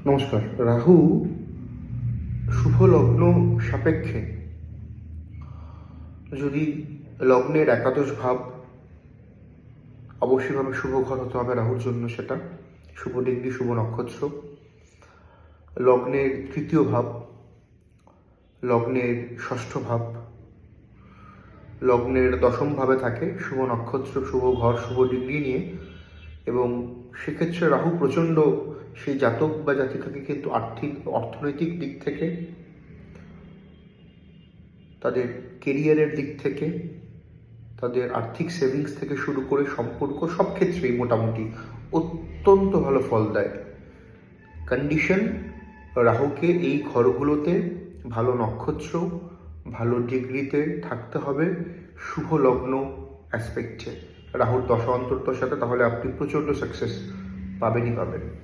নমস্কার। রাহু শুভ লগ্ন সাপেক্ষে যদি লগ্নের একাদশ ভাব, অবশ্যইভাবে শুভ ঘর হতে হবে রাহুর জন্য, সেটা শুভ ডিগ্রি, শুভ নক্ষত্র। লগ্নের তৃতীয় ভাব, লগ্নের ষষ্ঠ ভাব, লগ্নের দশম ভাবে থাকে শুভ নক্ষত্র, শুভ ঘর, শুভ ডিগ্রি নিয়ে। এবং সেক্ষেত্রে রাহু প্রচণ্ড সেই জাতক বা জাতিকাকে কিন্তু অর্থনৈতিক দিক থেকে, তাদের কেরিয়ারের দিক থেকে, তাদের আর্থিক সেভিংস থেকে শুরু করে সম্পর্ক সব ক্ষেত্রেই মোটামুটি অত্যন্ত ভালো ফল দেয়। কন্ডিশন রাহুকে এই ঘরগুলোতে ভালো নক্ষত্র, ভালো ডিগ্রিতে থাকতে হবে শুভ লগ্ন অ্যাসপেক্টে, রাহুর দশা অন্তর্দশাতে, তাহলে আপনি প্রচণ্ড সাকসেস পাবেনই পাবেন।